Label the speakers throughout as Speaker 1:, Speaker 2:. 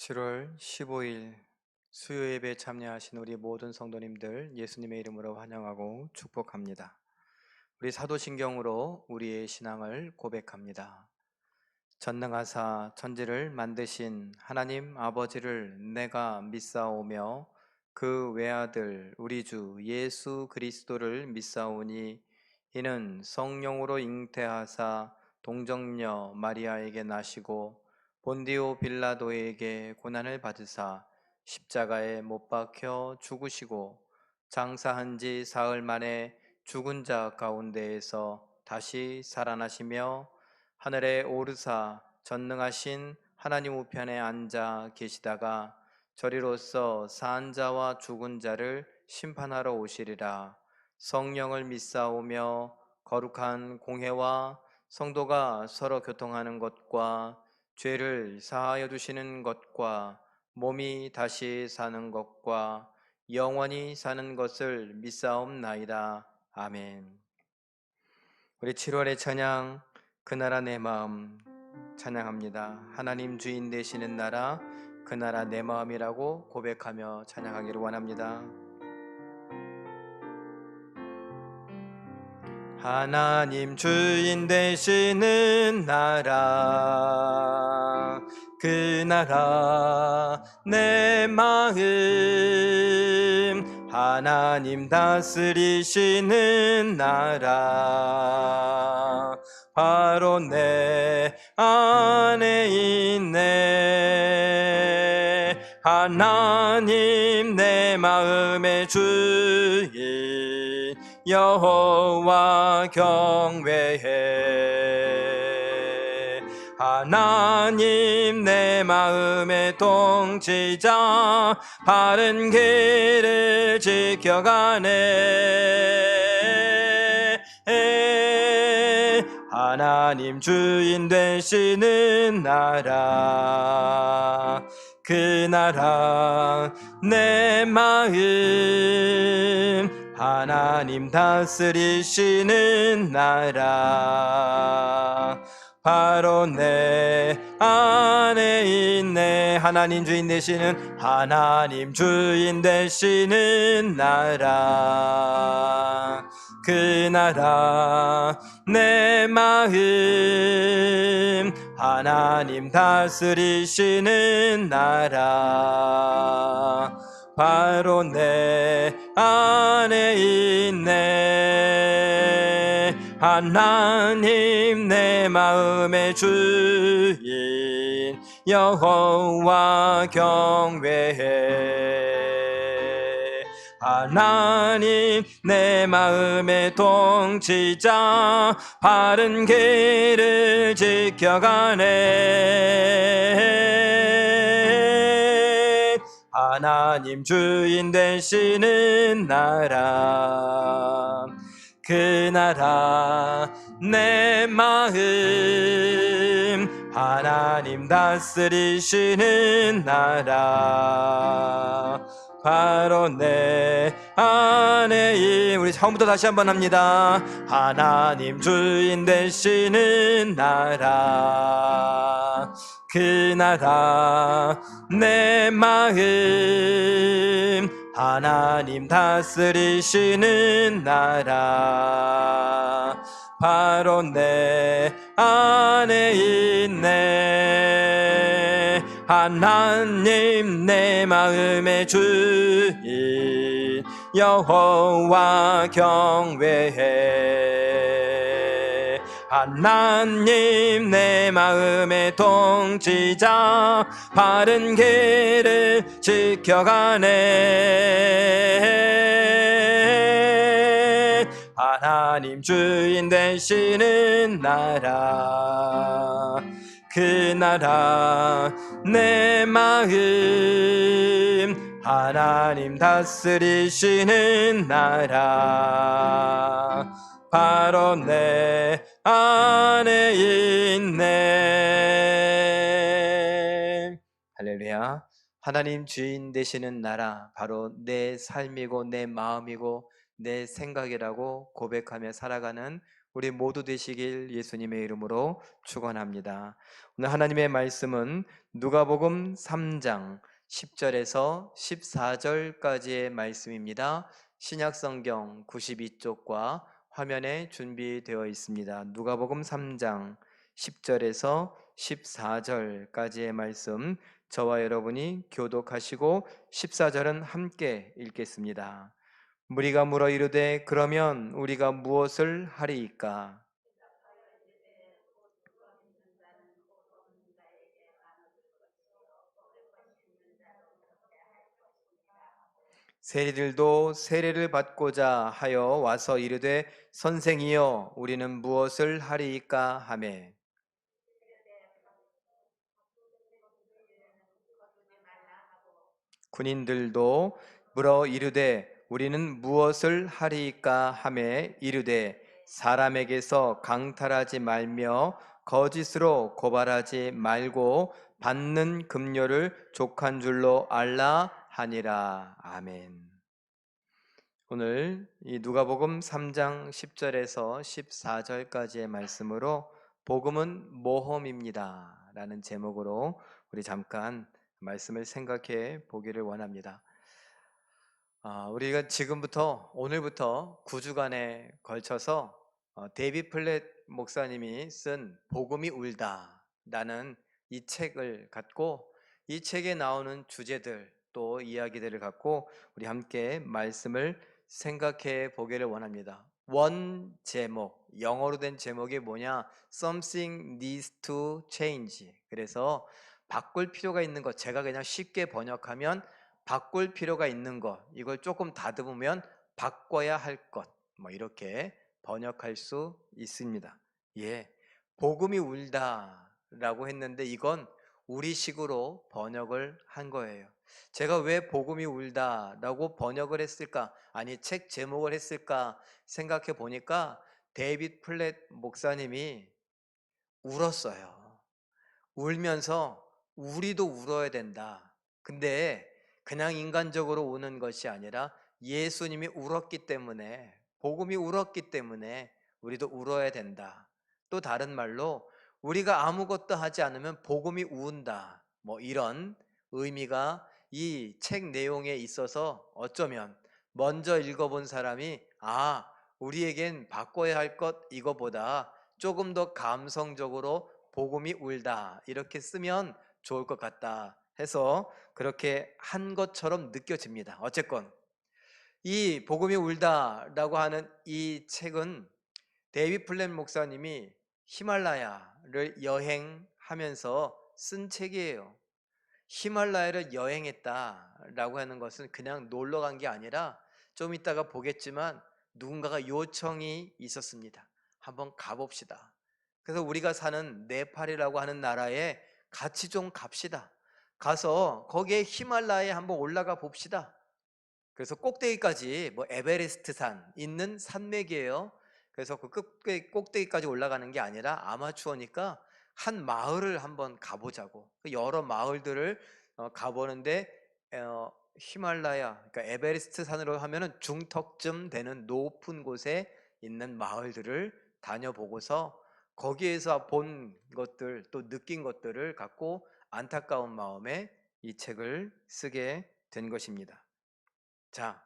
Speaker 1: 7월 15일 수요 예배에 참여하신 우리 모든 성도님들 예수님의 이름으로 환영하고 축복합니다. 우리 사도신경으로 우리의 신앙을 고백합니다. 전능하사 천지를 만드신 하나님 아버지를 내가 믿사오며 그 외아들 우리 주 예수 그리스도를 믿사오니 이는 성령으로 잉태하사 동정녀 마리아에게 나시고 본디오 빌라도에게 고난을 받으사 십자가에 못 박혀 죽으시고 장사한 지 사흘 만에 죽은 자 가운데에서 다시 살아나시며 하늘에 오르사 전능하신 하나님 우편에 앉아 계시다가 저리로서 산 자와 죽은 자를 심판하러 오시리라. 성령을 믿사오며 거룩한 공회와 성도가 서로 교통하는 것과 죄를 사하여 주시는 것과 몸이 다시 사는 것과 영원히 사는 것을 믿사옵나이다. 아멘. 우리 7월의 찬양 그 나라 내 마음 찬양합니다. 하나님 주인 되시는 나라 그 나라 내 마음이라고 고백하며 찬양하기를 원합니다. 하나님 주인 되시는 나라 그 나라 내 마음 하나님 다스리시는 나라 바로 내 안에 있네. 하나님 내 마음의 주인 여호와 경외해. 하나님 내 마음의 통치자 바른 길을 지켜가네. 하나님 주인 되시는 나라 그 나라 내 마음 하나님 다스리시는 나라 바로 내 안에 있네. 하나님 주인 되시는 하나님 주인 되시는 나라 그 나라 내 마음 하나님 다스리시는 나라 바로 내 안에 있네. 하나님 내 마음의 주인 여호와 경외해. 하나님 내 마음의 통치자 바른 길을 지켜가네. 하나님 주인 되시는 나라 그 나라 내 마음 하나님 다스리시는 나라 바로 내 안에 우리 처음부터 다시 한번 합니다. 하나님 주인 되시는 나라 그 나라 내 마음 하나님 다스리시는 나라 바로 내 안에 있네. 하나님 내 마음의 주인 여호와 경외해. 하나님 내 마음의 통치자 바른 길을 지켜가네. 하나님 주인 되시는 나라 그 나라 내 마음 하나님 다스리시는 나라 바로 내 안에 있네. 할렐루야. 하나님 주인 되시는 나라 바로 내 삶이고 내 마음이고 내 생각이라고 고백하며 살아가는 우리 모두 되시길 예수님의 이름으로 축원합니다. 오늘 하나님의 말씀은 누가복음 3장 10절에서 14절까지의 말씀입니다. 신약성경 92쪽과 화면에 준비되어 있습니다. 누가복음 3장 10절에서 14절까지의 말씀, 저와 여러분이 교독하시고 14절은 함께 읽겠습니다. 무리가 물어 이르되 그러면 우리가 무엇을 하리이까? 세리들도 세례를 받고자 하여 와서 이르되 선생이여 우리는 무엇을 하리이까 하매, 군인들도 물어 이르되 우리는 무엇을 하리이까 하매 이르되 사람에게서 강탈하지 말며 거짓으로 고발하지 말고 받는 급료를 족한 줄로 알라 하니라. 아멘. 오늘 이 누가복음 3장 10절에서 14절까지의 말씀으로 복음은 모험입니다 라는 제목으로 우리 잠깐 말씀을 생각해 보기를 원합니다. 우리가 지금부터 오늘부터 9주간에 걸쳐서 데이빗 플랫 목사님이 쓴 복음이 울다 라는 이 책을 갖고 이 책에 나오는 주제들 또 이야기들을 갖고 우리 함께 말씀을 생각해 보기를 원합니다. 원 제목, 영어로 된 제목이 뭐냐? Something needs to change. 그래서 바꿀 필요가 있는 것, 제가 그냥 쉽게 번역하면 바꿀 필요가 있는 것, 이걸 조금 다듬으면 바꿔야 할 것, 뭐 이렇게 번역할 수 있습니다. 예, 복음이 울다라고 했는데 이건 우리식으로 번역을 한 거예요. 제가 왜 복음이 울다라고 번역을 했을까? 아니, 책 제목을 했을까 생각해 보니까 데이빗 플랫 목사님이 울었어요. 울면서 우리도 울어야 된다. 근데 그냥 인간적으로 우는 것이 아니라 예수님이 울었기 때문에, 복음이 울었기 때문에 우리도 울어야 된다. 또 다른 말로 우리가 아무것도 하지 않으면 복음이 우운다. 뭐 이런 의미가 이 책 내용에 있어서 어쩌면 먼저 읽어본 사람이 우리에겐 바꿔야 할 것 이거보다 조금 더 감성적으로 복음이 울다 이렇게 쓰면 좋을 것 같다 해서 그렇게 한 것처럼 느껴집니다. 어쨌건 이 복음이 울다라고 하는 이 책은 데이빗 플랫 목사님이 히말라야를 여행하면서 쓴 책이에요. 히말라야를 여행했다라고 하는 것은 그냥 놀러 간 게 아니라 좀 이따가 보겠지만 누군가가 요청이 있었습니다. 한번 가봅시다. 그래서 우리가 사는 네팔이라고 하는 나라에 같이 좀 갑시다. 가서 거기에 히말라야에 한번 올라가 봅시다. 그래서 꼭대기까지 뭐 에베레스트 산 있는 산맥이에요. 그래서 그 꼭대기까지 올라가는 게 아니라 아마추어니까 한 마을을 한번 가보자고. 여러 마을들을 가보는데 히말라야, 그러니까 에베레스트 산으로 하면은 중턱쯤 되는 높은 곳에 있는 마을들을 다녀보고서 거기에서 본 것들 또 느낀 것들을 갖고 안타까운 마음에 이 책을 쓰게 된 것입니다. 자,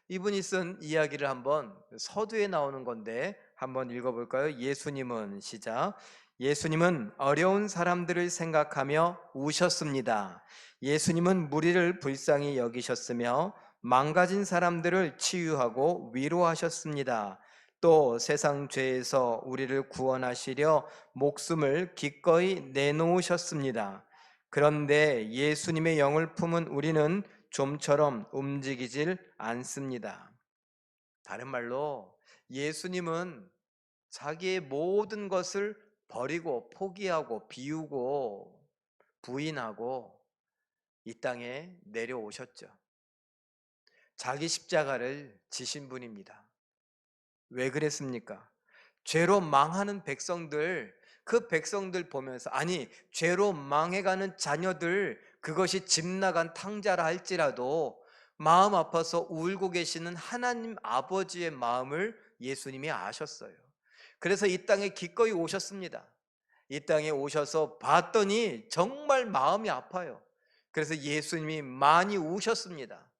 Speaker 1: 이분이 쓴 이야기를 한번 서두에 나오는 건데 한번 읽어볼까요? 예수님은 시작. 예수님은 어려운 사람들을 생각하며 우셨습니다. 예수님은 무리를 불쌍히 여기셨으며 망가진 사람들을 치유하고 위로하셨습니다. 또 세상 죄에서 우리를 구원하시려 목숨을 기꺼이 내놓으셨습니다. 그런데 예수님의 영을 품은 우리는 좀처럼 움직이질 않습니다. 다른 말로 예수님은 자기의 모든 것을 버리고 포기하고 비우고 부인하고 이 땅에 내려오셨죠. 자기 십자가를 지신 분입니다. 왜 그랬습니까? 죄로 망하는 백성들, 그 백성들 보면서, 아니 죄로 망해가는 자녀들, 그것이 집 나간 탕자라 할지라도 마음 아파서 울고 계시는 하나님 아버지의 마음을 예수님이 아셨어요. 그래서 이 땅에 기꺼이 오셨습니다. 이 땅에 오셔서 봤더니 정말 마음이 아파요. 그래서 예수님이 많이 우셨습니다.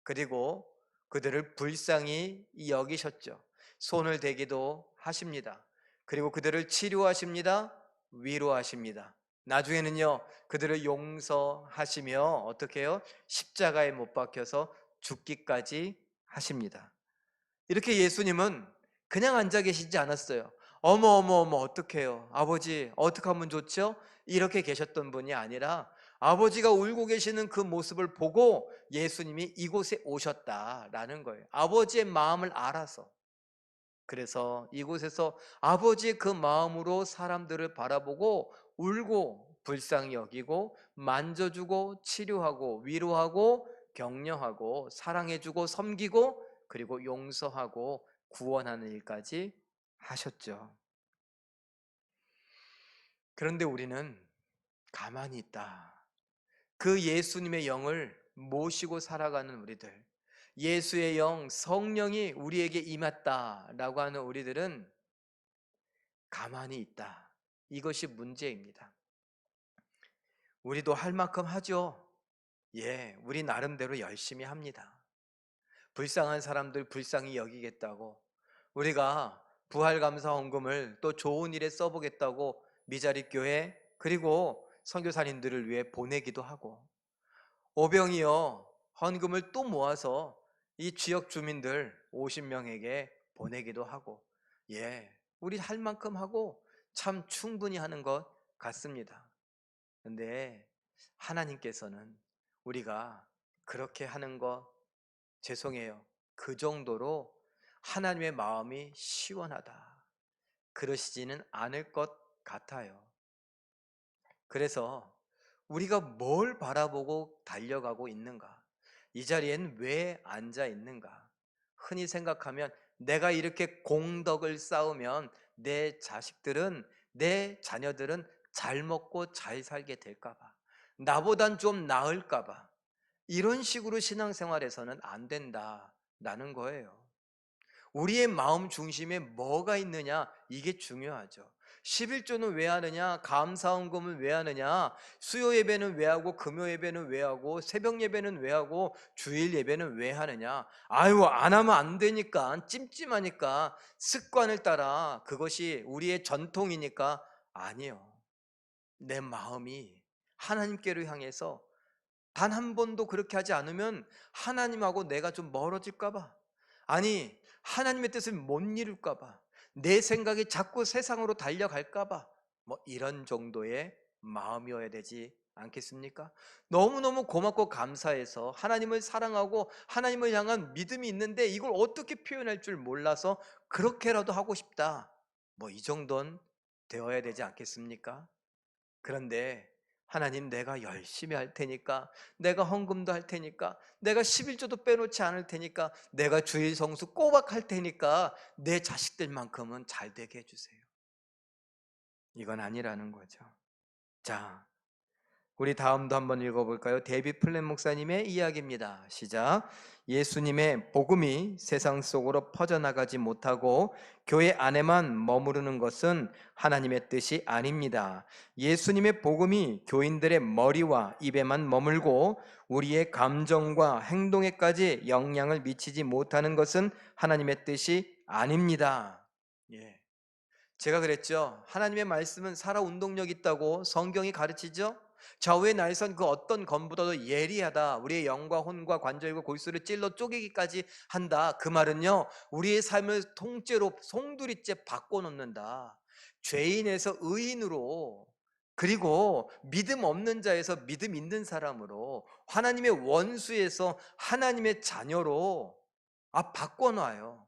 Speaker 1: 그리고 그들을 불쌍히 여기셨죠. 손을 대기도 하십니다. 그리고 그들을 치료하십니다. 위로하십니다. 나중에는요, 그들을 용서하시며 어떻게 해요? 십자가에 못 박혀서 죽기까지 하십니다. 이렇게 예수님은 그냥 앉아 계시지 않았어요. 어머 어머 어머 어떡해요? 아버지 어떻게 하면 좋죠? 이렇게 계셨던 분이 아니라 아버지가 울고 계시는 그 모습을 보고 예수님이 이곳에 오셨다라는 거예요. 아버지의 마음을 알아서. 그래서 이곳에서 아버지의 그 마음으로 사람들을 바라보고 울고 불쌍히 여기고 만져주고 치료하고 위로하고 격려하고 사랑해주고 섬기고 그리고 용서하고 구원하는 일까지 하셨죠. 그런데 우리는 가만히 있다. 그 예수님의 영을 모시고 살아가는 우리들, 예수의 영, 성령이 우리에게 임했다라고 하는 우리들은 가만히 있다. 이것이 문제입니다. 우리도 할 만큼 하죠. 예, 우리 나름대로 열심히 합니다. 불쌍한 사람들 불쌍히 여기겠다고, 우리가 부활감사 헌금을 또 좋은 일에 써보겠다고 미자립 교회 그리고 선교사님들을 위해 보내기도 하고, 오병이어 헌금을 또 모아서 이 지역 주민들 50명에게 보내기도 하고, 예, 우리 할 만큼 하고 참 충분히 하는 것 같습니다. 근데 하나님께서는 우리가 그렇게 하는 거 죄송해요. 그 정도로 하나님의 마음이 시원하다, 그러시지는 않을 것 같아요. 그래서 우리가 뭘 바라보고 달려가고 있는가? 이 자리엔 왜 앉아 있는가? 흔히 생각하면 내가 이렇게 공덕을 쌓으면 내 자식들은, 내 자녀들은 잘 먹고 잘 살게 될까 봐, 나보단 좀 나을까 봐, 이런 식으로 신앙생활에서는 안 된다라는 거예요. 우리의 마음 중심에 뭐가 있느냐, 이게 중요하죠. 11조는 왜 하느냐, 감사헌금은 왜 하느냐, 수요 예배는 왜 하고, 금요 예배는 왜 하고, 새벽 예배는 왜 하고, 주일 예배는 왜 하느냐. 아유, 안 하면 안 되니까, 찜찜하니까, 습관을 따라 그것이 우리의 전통이니까. 아니요. 내 마음이 하나님께로 향해서 단 한 번도 그렇게 하지 않으면 하나님하고 내가 좀 멀어질까 봐, 아니 하나님의 뜻을 못 이룰까 봐, 내 생각이 자꾸 세상으로 달려갈까 봐, 뭐 이런 정도의 마음이어야 되지 않겠습니까? 너무너무 고맙고 감사해서 하나님을 사랑하고 하나님을 향한 믿음이 있는데 이걸 어떻게 표현할 줄 몰라서 그렇게라도 하고 싶다, 뭐 이 정도는 되어야 되지 않겠습니까? 그런데 하나님, 내가 열심히 할 테니까, 내가 헌금도 할 테니까, 내가 11조도 빼놓지 않을 테니까, 내가 주일 성수 꼬박 할 테니까 내 자식들만큼은 잘 되게 해주세요. 이건 아니라는 거죠. 자, 우리 다음도 한번 읽어볼까요? 데이빗 플랫 목사님의 이야기입니다. 시작. 예수님의 복음이 세상 속으로 퍼져나가지 못하고 교회 안에만 머무르는 것은 하나님의 뜻이 아닙니다. 예수님의 복음이 교인들의 머리와 입에만 머물고 우리의 감정과 행동에까지 영향을 미치지 못하는 것은 하나님의 뜻이 아닙니다. 예. 제가 그랬죠. 하나님의 말씀은 살아 운동력 있다고 성경이 가르치죠. 좌우의 날선 그 어떤 검보다도 예리하다. 우리의 영과 혼과 관절과 골수를 찔러 쪼개기까지 한다. 그 말은요, 우리의 삶을 통째로 송두리째 바꿔놓는다. 죄인에서 의인으로, 그리고 믿음 없는 자에서 믿음 있는 사람으로, 하나님의 원수에서 하나님의 자녀로 바꿔놔요.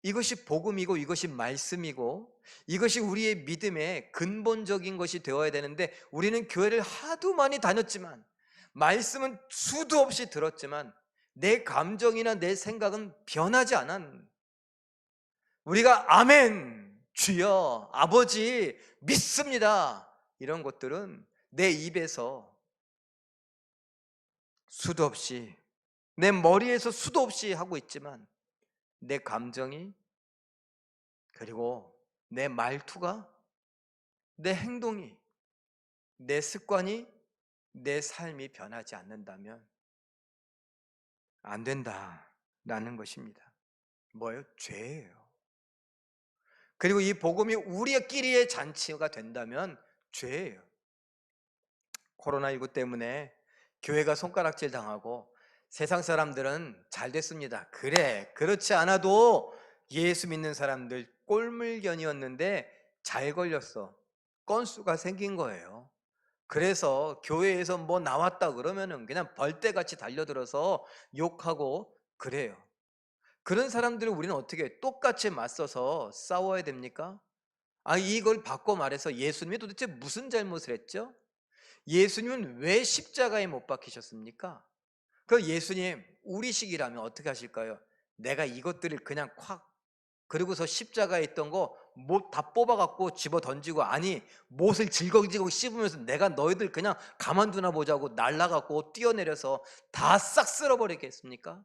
Speaker 1: 이것이 복음이고 이것이 말씀이고 이것이 우리의 믿음의 근본적인 것이 되어야 되는데, 우리는 교회를 하도 많이 다녔지만, 말씀은 수도 없이 들었지만 내 감정이나 내 생각은 변하지 않은, 우리가 아멘, 주여, 아버지, 믿습니다, 이런 것들은 내 입에서 수도 없이, 내 머리에서 수도 없이 하고 있지만 내 감정이 그리고 내 말투가, 내 행동이, 내 습관이, 내 삶이 변하지 않는다면 안 된다라는 것입니다. 뭐예요? 죄예요. 그리고 이 복음이 우리끼리의 잔치가 된다면 죄예요. 코로나19 때문에 교회가 손가락질 당하고 세상 사람들은 잘 됐습니다. 그래, 그렇지 않아도 예수 믿는 사람들 꼴물견이었는데 잘 걸렸어. 건수가 생긴 거예요. 그래서 교회에서 뭐 나왔다 그러면은 그냥 벌떼같이 달려들어서 욕하고 그래요. 그런 사람들을 우리는 어떻게 똑같이 맞서서 싸워야 됩니까? 이걸 바꿔 말해서 예수님이 도대체 무슨 잘못을 했죠? 예수님은 왜 십자가에 못 박히셨습니까? 그 예수님 우리식이라면 어떻게 하실까요? 내가 이것들을 그냥 콱, 그리고서 십자가에 있던 거 못 다 뽑아갖고 집어 던지고, 아니 못을 질겅질겅 씹으면서 내가 너희들 그냥 가만두나 보자고 날라갖고 뛰어내려서 다 싹 쓸어버리겠습니까?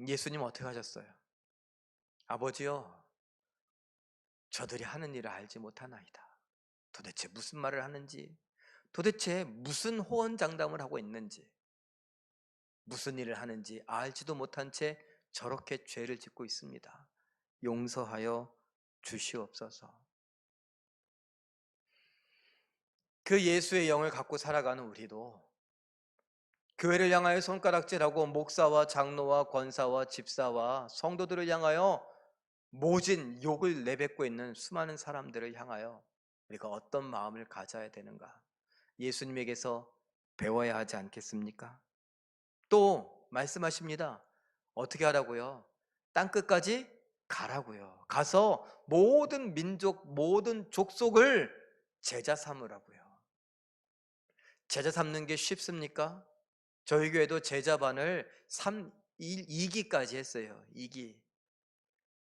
Speaker 1: 예수님 어떻게 하셨어요? 아버지요, 저들이 하는 일을 알지 못하나이다. 도대체 무슨 말을 하는지, 도대체 무슨 호언장담을 하고 있는지, 무슨 일을 하는지 알지도 못한 채 저렇게 죄를 짓고 있습니다. 용서하여 주시옵소서. 그 예수의 영을 갖고 살아가는 우리도 교회를 향하여 손가락질하고 목사와 장로와 권사와 집사와 성도들을 향하여 모진 욕을 내뱉고 있는 수많은 사람들을 향하여 우리가 어떤 마음을 가져야 되는가? 예수님에게서 배워야 하지 않겠습니까? 또 말씀하십니다. 어떻게 하라고요? 땅끝까지 가라고요. 가서 모든 민족, 모든 족속을 제자 삼으라고요. 제자 삼는 게 쉽습니까? 저희 교회도 제자반을 2기까지 했어요. 2기.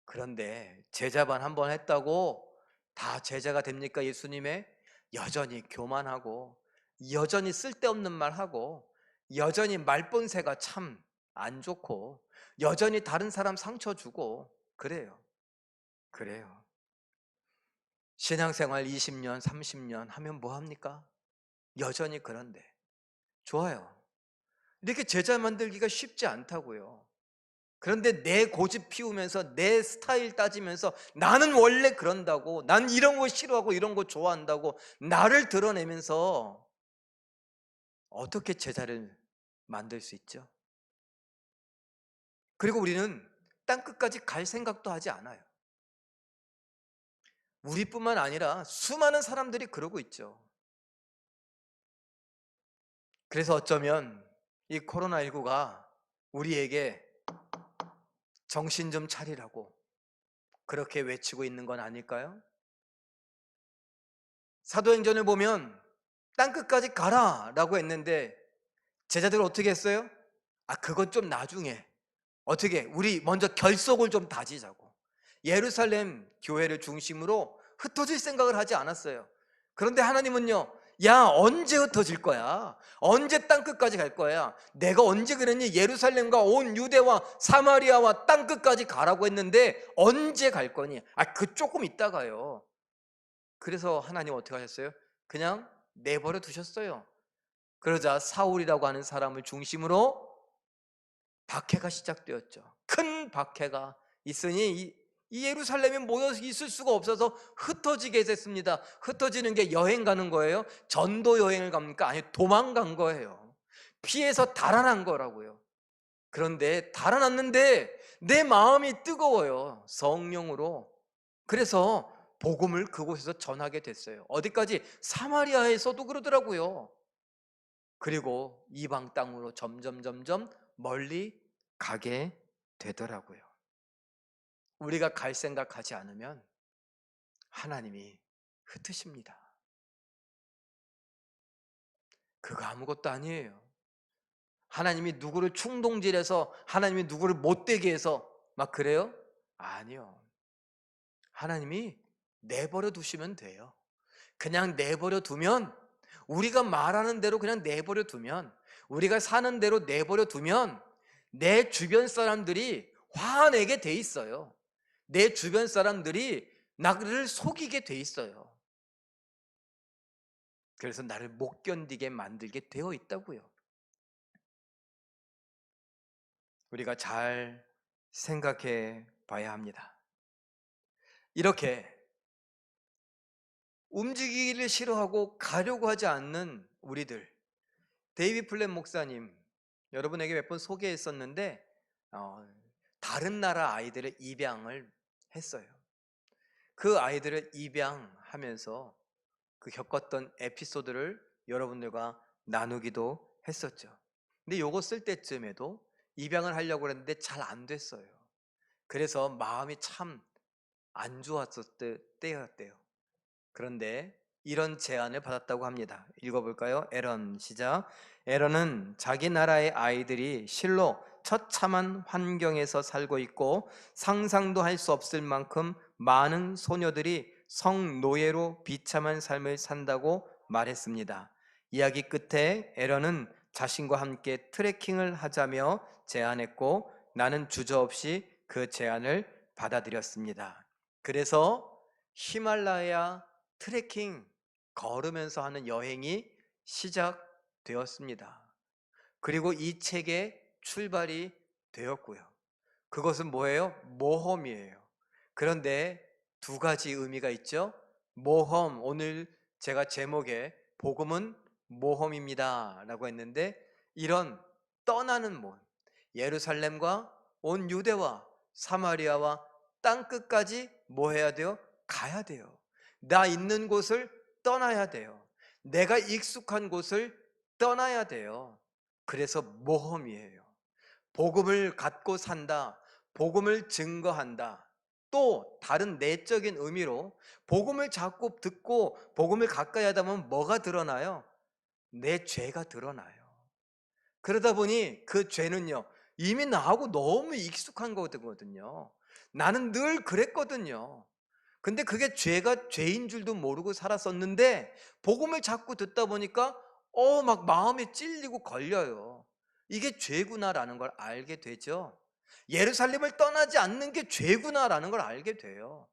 Speaker 1: 그런데 제자반 한 번 했다고 다 제자가 됩니까? 예수님의? 여전히 교만하고, 여전히 쓸데없는 말 하고, 여전히 말본새가 참 안 좋고, 여전히 다른 사람 상처 주고 그래요. 그래요. 신앙생활 20년, 30년 하면 뭐 합니까? 여전히 그런데 좋아요. 이렇게 제자 만들기가 쉽지 않다고요. 그런데 내 고집 피우면서 내 스타일 따지면서 나는 원래 그런다고, 난 이런 거 싫어하고 이런 거 좋아한다고 나를 드러내면서 어떻게 제자를 만들 수 있죠? 그리고 우리는 땅끝까지 갈 생각도 하지 않아요. 우리뿐만 아니라 수많은 사람들이 그러고 있죠. 그래서 어쩌면 이 코로나19가 우리에게 정신 좀 차리라고 그렇게 외치고 있는 건 아닐까요? 사도행전을 보면 땅끝까지 가라 라고 했는데 제자들 어떻게 했어요? 그것 좀 나중에, 어떻게 우리 먼저 결속을 좀 다지자고 예루살렘 교회를 중심으로 흩어질 생각을 하지 않았어요. 그런데 하나님은요, 야, 언제 흩어질 거야? 언제 땅끝까지 갈 거야? 내가 언제 그랬니? 예루살렘과 온 유대와 사마리아와 땅끝까지 가라고 했는데 언제 갈 거니? 그 조금 있다가요. 그래서 하나님 어떻게 하셨어요? 그냥 내버려 두셨어요. 그러자 사울이라고 하는 사람을 중심으로 박해가 시작되었죠. 큰 박해가 있으니 이 예루살렘에 모여 있을 수가 없어서 흩어지게 됐습니다. 흩어지는 게 여행 가는 거예요? 전도 여행을 갑니까? 아니, 도망간 거예요. 피해서 달아난 거라고요. 그런데 달아났는데 내 마음이 뜨거워요. 성령으로. 그래서 복음을 그곳에서 전하게 됐어요. 어디까지? 사마리아에서도 그러더라고요. 그리고 이방 땅으로 점점 멀리 가게 되더라고요. 우리가 갈 생각하지 않으면 하나님이 흩으십니다. 그거 아무것도 아니에요. 하나님이 누구를 충동질해서, 하나님이 누구를 못되게 해서 막 그래요? 아니요. 하나님이 내버려 두시면 돼요. 그냥 내버려 두면, 우리가 말하는 대로 그냥 내버려 두면, 우리가 사는 대로 내버려 두면 내 주변 사람들이 화내게 돼 있어요. 내 주변 사람들이 나를 속이게 돼 있어요. 그래서 나를 못 견디게 만들게 되어 있다고요. 우리가 잘 생각해 봐야 합니다. 이렇게 움직이기를 싫어하고 가려고 하지 않는 우리들, 데이비 플랫 목사님 여러분에게 몇 번 소개했었는데 다른 나라 아이들의 입양을 했어요. 그 아이들을 입양하면서 그 겪었던 에피소드를 여러분들과 나누기도 했었죠. 근데 요거 쓸 때쯤에도 입양을 하려고 했는데 잘 안 됐어요. 그래서 마음이 참 안 좋았을 때였대요. 그런데 이런 제안을 받았다고 합니다. 읽어볼까요? 에런 시작. 에런은 자기 나라의 아이들이 실로 처참한 환경에서 살고 있고 상상도 할 수 없을 만큼 많은 소녀들이 성노예로 비참한 삶을 산다고 말했습니다. 이야기 끝에 에런은 자신과 함께 트레킹을 하자며 제안했고 나는 주저없이 그 제안을 받아들였습니다. 그래서 히말라야 트레킹 걸으면서 하는 여행이 시작되었습니다. 그리고 이 책의 출발이 되었고요. 그것은 뭐예요? 모험이에요. 그런데 두 가지 의미가 있죠. 모험, 오늘 제가 제목에 복음은 모험입니다 라고 했는데 이런 떠나는 모험, 예루살렘과 온 유대와 사마리아와 땅끝까지 뭐 해야 돼요? 가야 돼요. 나 있는 곳을 떠나야 돼요. 내가 익숙한 곳을 떠나야 돼요. 그래서 모험이에요. 복음을 갖고 산다. 복음을 증거한다. 또 다른 내적인 의미로 복음을 자꾸 듣고 복음을 가까이 하다 보면 뭐가 드러나요? 내 죄가 드러나요. 그러다 보니 그 죄는요, 이미 나하고 너무 익숙한 거거든요. 나는 늘 그랬거든요. 근데 그게 죄가 죄인 줄도 모르고 살았었는데 복음을 자꾸 듣다 보니까 막 마음에 찔리고 걸려요. 이게 죄구나라는 걸 알게 되죠. 예루살렘을 떠나지 않는 게 죄구나라는 걸 알게 돼요.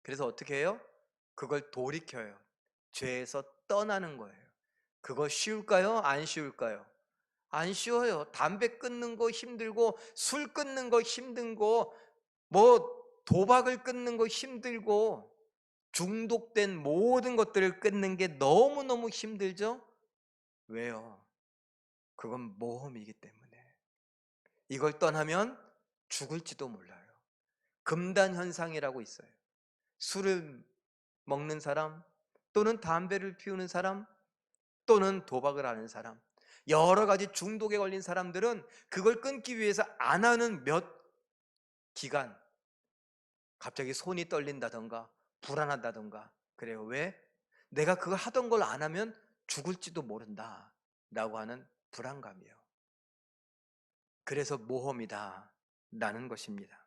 Speaker 1: 그래서 어떻게 해요? 그걸 돌이켜요. 죄에서 떠나는 거예요. 그거 쉬울까요? 안 쉬울까요? 안 쉬워요. 담배 끊는 거 힘들고 술 끊는 거 힘든 뭐 도박을 끊는 거 힘들고 중독된 모든 것들을 끊는 게 너무너무 힘들죠? 왜요? 그건 모험이기 때문에. 이걸 떠나면 죽을지도 몰라요. 금단 현상이라고 있어요. 술을 먹는 사람, 또는 담배를 피우는 사람, 또는 도박을 하는 사람, 여러 가지 중독에 걸린 사람들은 그걸 끊기 위해서 안 하는 몇 기간, 갑자기 손이 떨린다던가 불안하다던가 그래요. 왜? 내가 그거 하던 걸 안 하면 죽을지도 모른다 라고 하는 불안감이에요. 그래서 모험이다 라는 것입니다.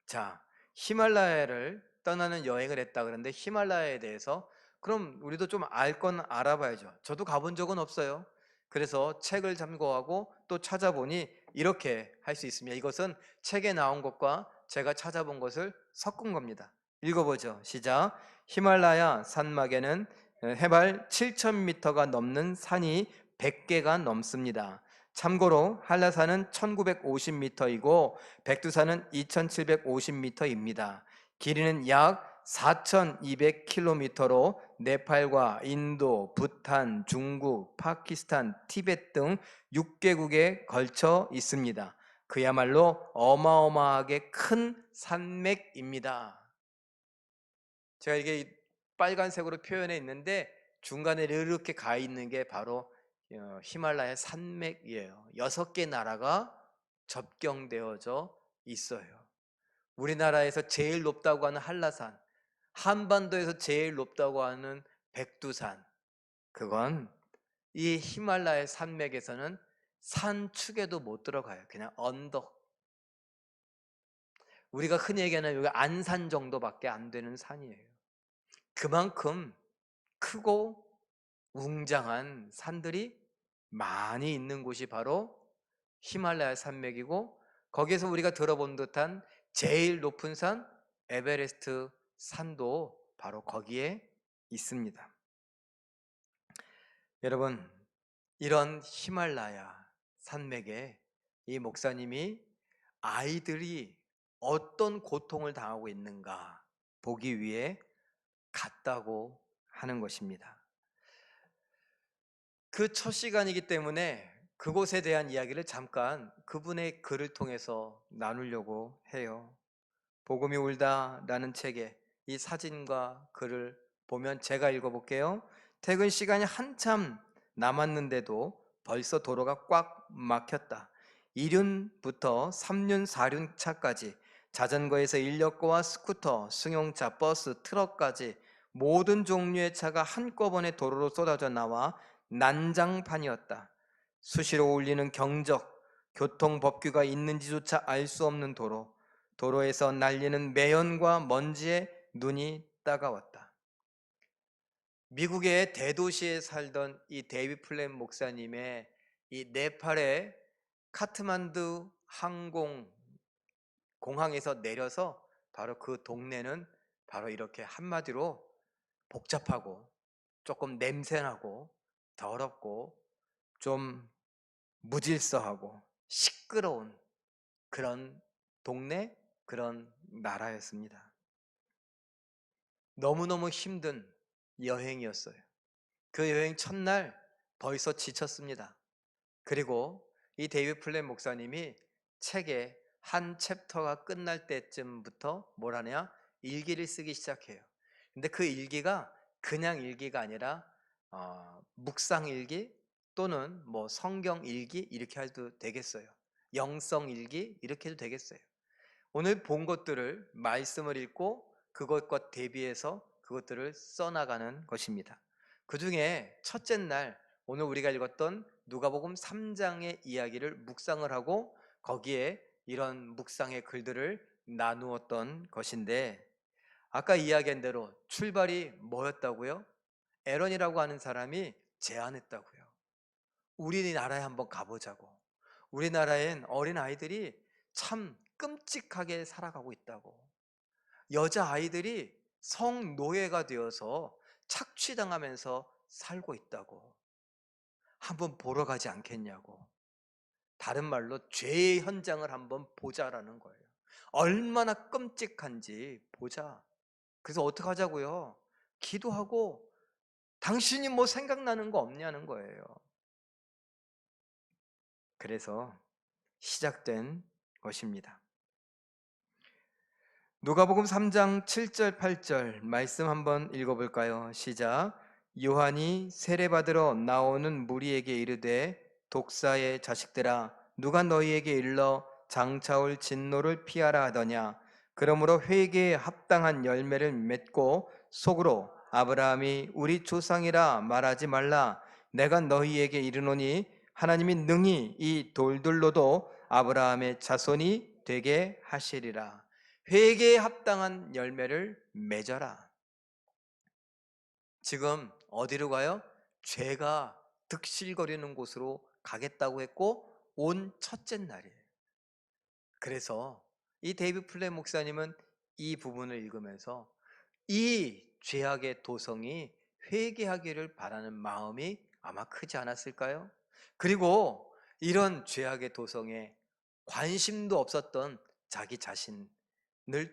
Speaker 1: 자, 히말라야를 떠나는 여행을 했다 그러는데 히말라야에 대해서 그럼 우리도 좀 알 건 알아봐야죠. 저도 가본 적은 없어요. 그래서 책을 참고하고 또 찾아보니 이렇게 할 수 있습니다. 이것은 책에 나온 것과 제가 찾아본 것을 섞은 겁니다. 읽어보죠. 시작. 히말라야 산막에는 해발 7,000m가 넘는 산이 100개가 넘습니다. 참고로 한라산은 1950m이고 백두산은 2750m입니다. 길이는 약 4200km로 네팔과 인도, 부탄, 중국, 파키스탄, 티베트 등 6개국에 걸쳐 있습니다. 그야말로 어마어마하게 큰 산맥입니다. 제가 이게 빨간색으로 표현해 있는데 중간에 이렇게 가 있는 게 바로 히말라야 산맥이에요. 6개 나라가 접경되어져 있어요. 우리나라에서 제일 높다고 하는 한라산, 한반도에서 제일 높다고 하는 백두산, 그건 이 히말라야 산맥에서는 산축에도 못 들어가요. 그냥 언덕. 우리가 흔히 얘기하는 여기 안산 정도밖에 안 되는 산이에요. 그만큼 크고 웅장한 산들이 많이 있는 곳이 바로 히말라야 산맥이고 거기에서 우리가 들어본 듯한 제일 높은 산 에베레스트 산도 바로 거기에 있습니다. 여러분, 이런 히말라야 산맥에 이 목사님이 아이들이 어떤 고통을 당하고 있는가 보기 위해 갔다고 하는 것입니다. 그 첫 시간이기 때문에 그곳에 대한 이야기를 잠깐 그분의 글을 통해서 나누려고 해요. 복음이 울다라는 책에 이 사진과 글을 보면 제가 읽어볼게요. 퇴근 시간이 한참 남았는데도 벌써 도로가 꽉 막혔다. 2륜부터 3륜, 4륜 차까지 자전거에서 인력거와 스쿠터, 승용차, 버스, 트럭까지 모든 종류의 차가 한꺼번에 도로로 쏟아져 나와 난장판이었다. 수시로 울리는 경적, 교통법규가 있는지조차 알 수 없는 도로, 도로에서 날리는 매연과 먼지에 눈이 따가웠다. 미국의 대도시에 살던 이 데이비 플랫 목사님의 이 네팔의 카트만두 공항에서 내려서 바로 그 동네는 바로 이렇게 한마디로 복잡하고 조금 냄새나고 더럽고 좀 무질서하고 시끄러운 그런 동네, 그런 나라였습니다. 너무너무 힘든 여행이었어요. 그 여행 첫날 벌써 지쳤습니다. 그리고 이 데이비 플랫 목사님이 책의 한 챕터가 끝날 때쯤부터 뭘 하냐? 일기를 쓰기 시작해요. 근데 그 일기가 그냥 일기가 아니라 묵상 일기 또는 뭐 성경 일기 이렇게 해도 되겠어요. 영성 일기 이렇게 해도 되겠어요. 오늘 본 것들을 말씀을 읽고 그것과 대비해서 그것들을 써나가는 것입니다. 그 중에 첫째 날 오늘 우리가 읽었던 누가복음 3장의 이야기를 묵상을 하고 거기에 이런 묵상의 글들을 나누었던 것인데, 아까 이야기한 대로 출발이 뭐였다고요? 에런이라고 하는 사람이 제안했다고요. 우리나라에 한번 가보자고. 우리나라엔 어린아이들이 참 끔찍하게 살아가고 있다고. 여자아이들이 성노예가 되어서 착취당하면서 살고 있다고. 한번 보러 가지 않겠냐고. 다른 말로 죄의 현장을 한번 보자라는 거예요. 얼마나 끔찍한지 보자. 그래서 어떻게 하자고요? 기도하고 당신이 뭐 생각나는 거 없냐는 거예요. 그래서 시작된 것입니다. 누가복음 3장 7절 8절 말씀 한번 읽어볼까요? 시작. 요한이 세례받으러 나오는 무리에게 이르되 독사의 자식들아 누가 너희에게 일러 장차올 진노를 피하라 하더냐. 그러므로 회개에 합당한 열매를 맺고 속으로 아브라함이 우리 조상이라 말하지 말라. 내가 너희에게 이르노니 하나님이 능히 이 돌들로도 아브라함의 자손이 되게 하시리라. 회개에 합당한 열매를 맺어라. 지금 어디로 가요? 죄가 득실거리는 곳으로 가겠다고 했고 온 첫째 날이에요. 그래서 이 데이비 플랫 목사님은 이 부분을 읽으면서 이 죄악의 도성이 회개하기를 바라는 마음이 아마 크지 않았을까요? 그리고 이런 죄악의 도성에 관심도 없었던 자기 자신을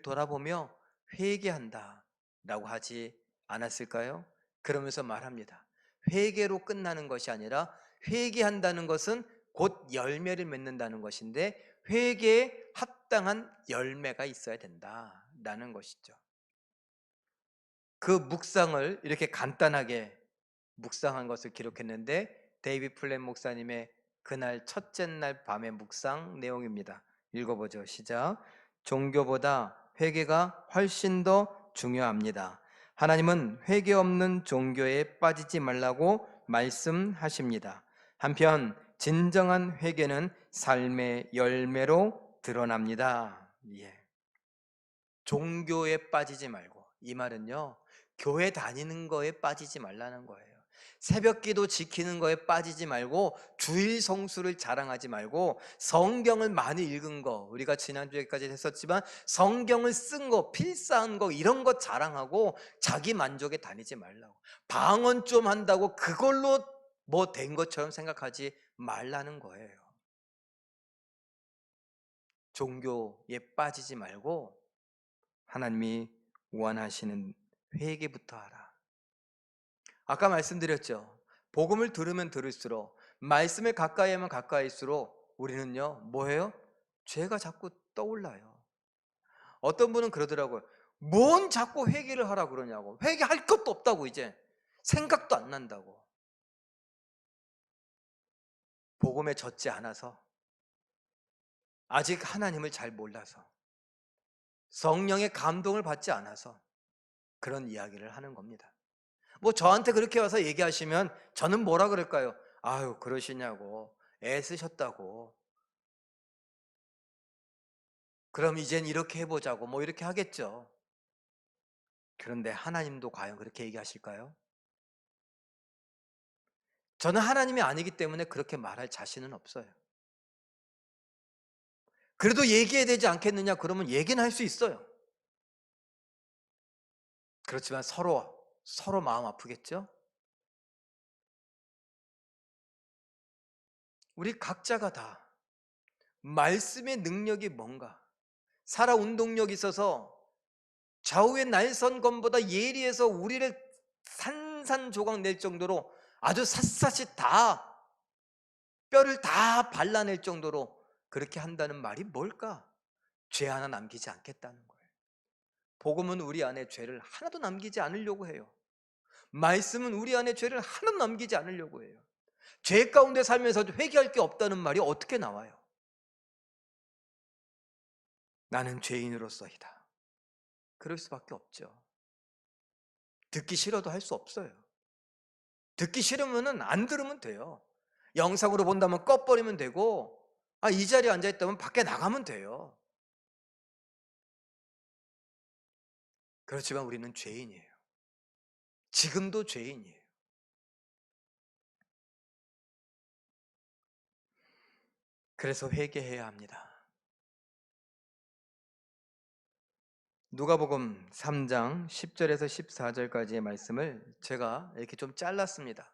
Speaker 1: 돌아보며 회개한다 라고 하지 않았을까요? 그러면서 말합니다. 회개로 끝나는 것이 아니라 회개한다는 것은 곧 열매를 맺는다는 것인데 회개에 합당한 열매가 있어야 된다라는 것이죠. 그 묵상을 이렇게 간단하게 묵상한 것을 기록했는데 데이비 플랫 목사님의 그날 첫째 날 밤의 묵상 내용입니다. 읽어보죠. 시작. 종교보다 회개가 훨씬 더 중요합니다. 하나님은 회개 없는 종교에 빠지지 말라고 말씀하십니다. 한편 진정한 회개는 삶의 열매로 드러납니다. 예. 종교에 빠지지 말고, 이 말은요 교회 다니는 거에 빠지지 말라는 거예요. 새벽 기도 지키는 거에 빠지지 말고 주일 성수를 자랑하지 말고 성경을 많이 읽은 거, 우리가 지난주에까지 했었지만 성경을 쓴 거, 필사한 거 이런 거 자랑하고 자기 만족에 다니지 말라고. 방언 좀 한다고 그걸로 뭐 된 것처럼 생각하지 말라는 거예요. 종교에 빠지지 말고 하나님이 원하시는 회개부터 하라. 아까 말씀드렸죠. 복음을 들으면 들을수록, 말씀을 가까이 하면 가까이일수록 우리는요 뭐예요? 죄가 자꾸 떠올라요. 어떤 분은 그러더라고요. 뭔 자꾸 회개를 하라 그러냐고. 회개할 것도 없다고. 이제 생각도 안 난다고. 복음에 젖지 않아서, 아직 하나님을 잘 몰라서, 성령의 감동을 받지 않아서 그런 이야기를 하는 겁니다. 뭐 저한테 그렇게 와서 얘기하시면 저는 뭐라 그럴까요? 아유 그러시냐고, 애쓰셨다고, 그럼 이젠 이렇게 해보자고 뭐 이렇게 하겠죠. 그런데 하나님도 과연 그렇게 얘기하실까요? 저는 하나님이 아니기 때문에 그렇게 말할 자신은 없어요. 그래도 얘기해야 되지 않겠느냐 그러면 얘기는 할 수 있어요. 그렇지만 서로 마음 아프겠죠? 우리 각자가 다 말씀의 능력이 뭔가, 살아 운동력이 있어서 좌우의 날선검보다 예리해서 우리를 산산조각 낼 정도로 아주 샅샅이 다 뼈를 다 발라낼 정도로 그렇게 한다는 말이 뭘까? 죄 하나 남기지 않겠다는 거예요. 복음은 우리 안에 죄를 하나도 남기지 않으려고 해요. 말씀은 우리 안에 죄를 하나도 남기지 않으려고 해요. 죄 가운데 살면서 회개할 게 없다는 말이 어떻게 나와요? 나는 죄인으로서이다. 그럴 수밖에 없죠. 듣기 싫어도 할 수 없어요. 듣기 싫으면 안 들으면 돼요. 영상으로 본다면 꺼버리면 되고, 이 자리에 앉아있다면 밖에 나가면 돼요. 그렇지만 우리는 죄인이에요. 지금도 죄인이에요. 그래서 회개해야 합니다. 누가복음 3장 10절에서 14절까지의 말씀을 제가 이렇게 좀 잘랐습니다.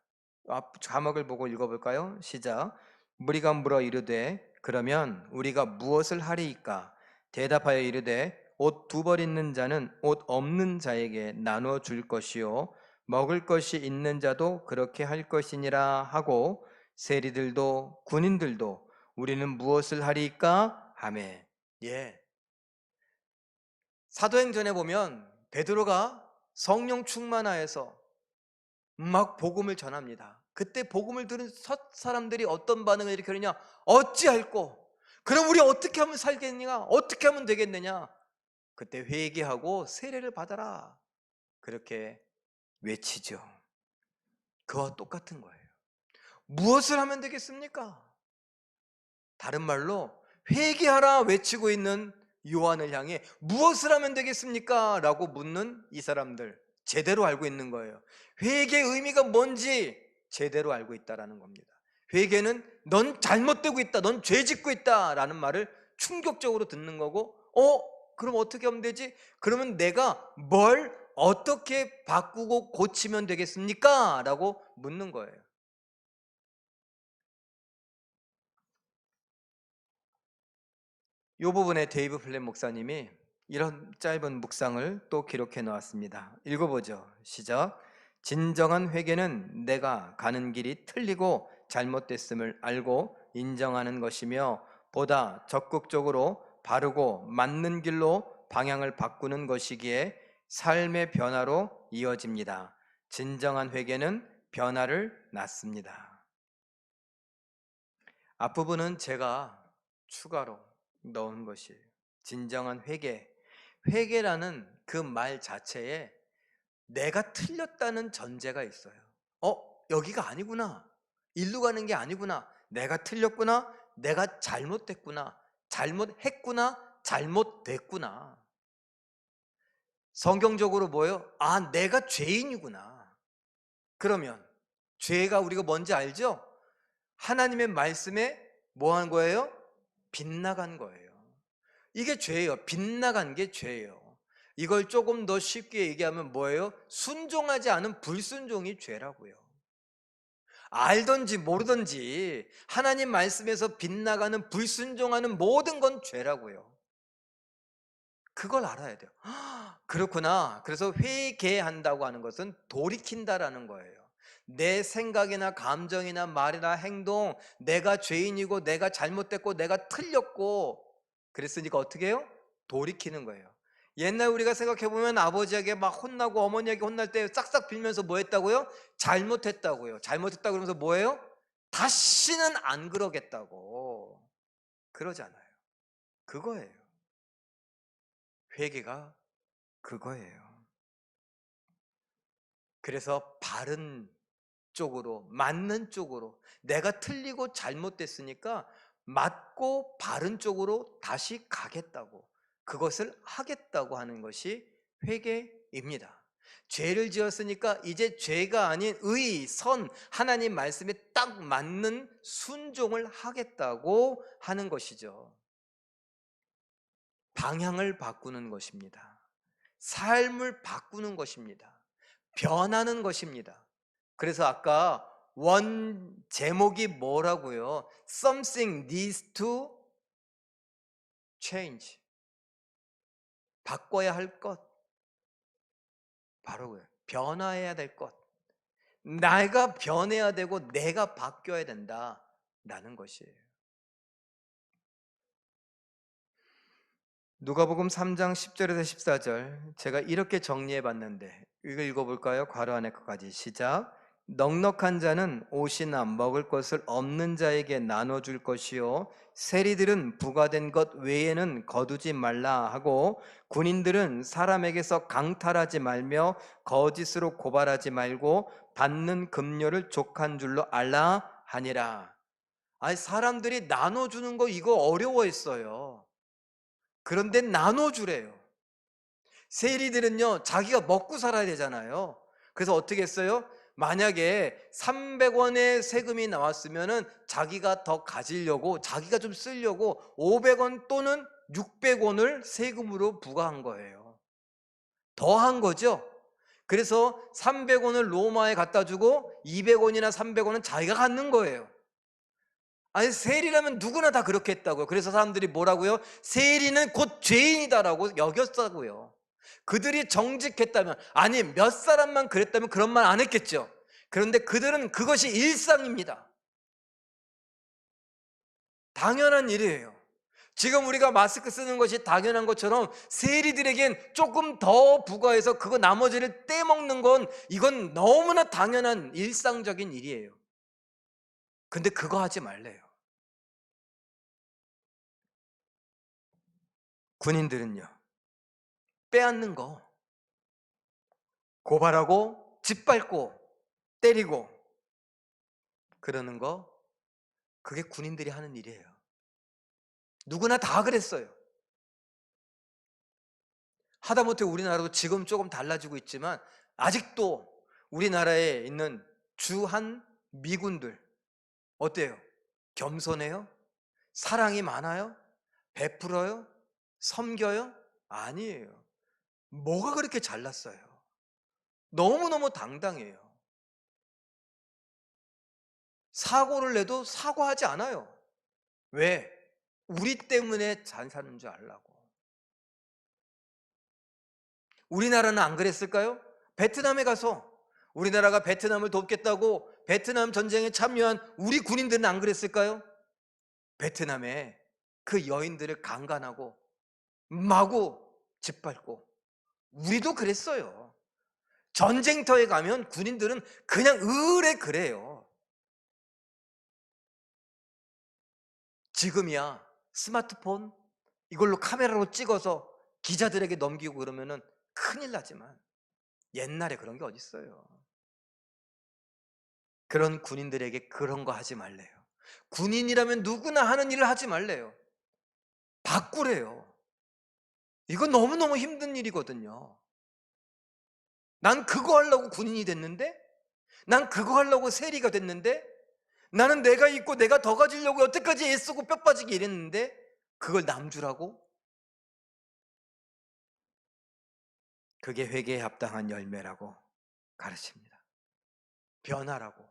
Speaker 1: 앞 자막을 보고 읽어볼까요? 시작. 무리가 물어 이르되 그러면 우리가 무엇을 하리이까? 대답하여 이르되 옷 두 벌 있는 자는 옷 없는 자에게 나누어 줄 것이요 먹을 것이 있는 자도 그렇게 할 것이니라 하고, 세리들도 군인들도 우리는 무엇을 하리이까 하매. 예. 사도행전에 보면 베드로가 성령 충만하여서 막 복음을 전합니다. 그때 복음을 들은 첫 사람들이 어떤 반응을 일으키느냐? 어찌할꼬? 그럼 우리 어떻게 하면 살겠느냐? 어떻게 하면 되겠느냐? 그때 회개하고 세례를 받아라. 그렇게 외치죠. 그와 똑같은 거예요. 무엇을 하면 되겠습니까? 다른 말로 회개하라 외치고 있는 요한을 향해 무엇을 하면 되겠습니까? 라고 묻는 이 사람들, 제대로 알고 있는 거예요. 회개의 의미가 뭔지 제대로 알고 있다라는 겁니다. 회개는 넌 잘못되고 있다, 넌 죄 짓고 있다 라는 말을 충격적으로 듣는 거고, 그럼 어떻게 하면 되지? 그러면 내가 뭘 어떻게 바꾸고 고치면 되겠습니까? 라고 묻는 거예요. 이 부분에 데이브 플랫 목사님이 이런 짧은 묵상을 또 기록해 놓았습니다. 읽어보죠. 시작. 진정한 회개는 내가 가는 길이 틀리고 잘못됐음을 알고 인정하는 것이며 보다 적극적으로 바르고 맞는 길로 방향을 바꾸는 것이기에 삶의 변화로 이어집니다. 진정한 회개는 변화를 낳습니다. 앞부분은 제가 추가로 넣은 것이에요. 진정한 회개. 회개라는 그 말 자체에 내가 틀렸다는 전제가 있어요. 여기가 아니구나. 일로 가는 게 아니구나. 내가 틀렸구나. 내가 잘못됐구나. 잘못했구나. 잘못됐구나. 성경적으로 뭐예요? 내가 죄인이구나. 그러면 죄가 우리가 뭔지 알죠? 하나님의 말씀에 뭐 한 거예요? 빗나간 거예요. 이게 죄예요. 빗나간 게 죄예요. 이걸 조금 더 쉽게 얘기하면 뭐예요? 순종하지 않은 불순종이 죄라고요. 알던지 모르던지 하나님 말씀에서 빗나가는 불순종하는 모든 건 죄라고요. 그걸 알아야 돼요. 그렇구나. 그래서 회개한다고 하는 것은 돌이킨다라는 거예요. 내 생각이나 감정이나 말이나 행동, 내가 죄인이고 내가 잘못됐고 내가 틀렸고 그랬으니까 어떻게 해요? 돌이키는 거예요. 옛날 우리가 생각해보면 아버지에게 막 혼나고 어머니에게 혼날 때 싹싹 빌면서 뭐 했다고요? 잘못했다고요. 잘못했다고 그러면서 뭐예요? 다시는 안 그러겠다고. 그러잖아요. 그거예요. 회개가 그거예요. 그래서 바른 쪽으로, 맞는 쪽으로, 내가 틀리고 잘못됐으니까 맞고 바른 쪽으로 다시 가겠다고, 그것을 하겠다고 하는 것이 회개입니다. 죄를 지었으니까 이제 죄가 아닌 의, 선, 하나님 말씀에 딱 맞는 순종을 하겠다고 하는 것이죠. 방향을 바꾸는 것입니다. 삶을 바꾸는 것입니다. 변하는 것입니다. 그래서 아까 원 제목이 뭐라고요? Something needs to change. 바꿔야 할 것. 바로 그거예요. 변화해야 될 것. 내가 변해야 되고 내가 바뀌어야 된다라는 것이에요. 누가복음 3장 10절에서 14절 제가 이렇게 정리해 봤는데 이거 읽어볼까요? 괄호 안에 것까지 시작. 넉넉한 자는 옷이나 먹을 것을 없는 자에게 나눠줄 것이요 세리들은 부과된 것 외에는 거두지 말라 하고 군인들은 사람에게서 강탈하지 말며 거짓으로 고발하지 말고 받는 급료를 족한 줄로 알라 하니라. 아니 사람들이 나눠주는 거 이거 어려워했어요. 그런데 나눠주래요. 세리들은요, 자기가 먹고 살아야 되잖아요. 그래서 어떻게 했어요? 만약에 300원의 세금이 나왔으면은 자기가 더 가지려고, 자기가 좀 쓰려고 500원 또는 600원을 세금으로 부과한 거예요. 더한 거죠. 그래서 300원을 로마에 갖다 주고 200원이나 300원은 자기가 갖는 거예요. 아니 세리라면 누구나 다 그렇게 했다고요. 그래서 사람들이 뭐라고요? 세리는 곧 죄인이다라고 여겼다고요. 그들이 정직했다면, 아니 몇 사람만 그랬다면 그런 말 안 했겠죠. 그런데 그들은 그것이 일상입니다. 당연한 일이에요. 지금 우리가 마스크 쓰는 것이 당연한 것처럼 세리들에겐 조금 더 부과해서 그거 나머지를 떼먹는 건 이건 너무나 당연한 일상적인 일이에요. 근데 그거 하지 말래요. 군인들은요, 빼앗는 거 고발하고 짓밟고 때리고 그러는 거, 그게 군인들이 하는 일이에요. 누구나 다 그랬어요. 하다못해 우리나라도 지금 조금 달라지고 있지만 아직도 우리나라에 있는 주한 미군들 어때요? 겸손해요? 사랑이 많아요? 베풀어요? 섬겨요? 아니에요. 뭐가 그렇게 잘났어요? 너무너무 당당해요. 사고를 내도 사과하지 않아요. 왜? 우리 때문에 잘 사는 줄 알라고. 우리나라는 안 그랬을까요? 베트남에 가서 우리나라가 베트남을 돕겠다고 베트남 전쟁에 참여한 우리 군인들은 안 그랬을까요? 베트남에 그 여인들을 강간하고 마구 짓밟고, 우리도 그랬어요. 전쟁터에 가면 군인들은 그냥 의뢰 그래요. 지금이야 스마트폰 이걸로 카메라로 찍어서 기자들에게 넘기고 그러면은 큰일 나지만 옛날에 그런 게 어딨어요. 그런 군인들에게 그런 거 하지 말래요. 군인이라면 누구나 하는 일을 하지 말래요. 바꾸래요. 이건 너무너무 힘든 일이거든요. 난 그거 하려고 군인이 됐는데 난 그거 하려고 세리가 됐는데, 나는 내가 있고 내가 더 가지려고 여태까지 애쓰고 뼈 빠지게 일했는데 그걸 남 주라고? 그게 회개에 합당한 열매라고 가르칩니다. 변하라고,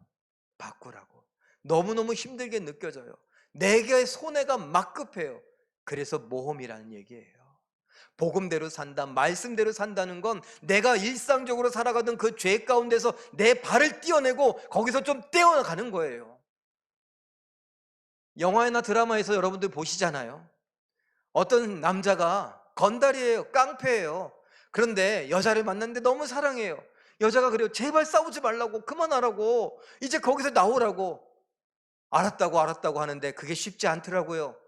Speaker 1: 바꾸라고. 너무너무 힘들게 느껴져요. 내게 손해가 막 급해요. 그래서 모험이라는 얘기예요. 복음대로 산다, 말씀대로 산다는 건 내가 일상적으로 살아가던 그 죄 가운데서 내 발을 떼어내고 거기서 좀 떼어가는 거예요. 영화나 드라마에서 여러분들 보시잖아요. 어떤 남자가 건달이에요. 깡패예요. 그런데 여자를 만났는데 너무 사랑해요. 여자가 그래요. 제발 싸우지 말라고, 그만하라고, 이제 거기서 나오라고. 알았다고 하는데 그게 쉽지 않더라고요.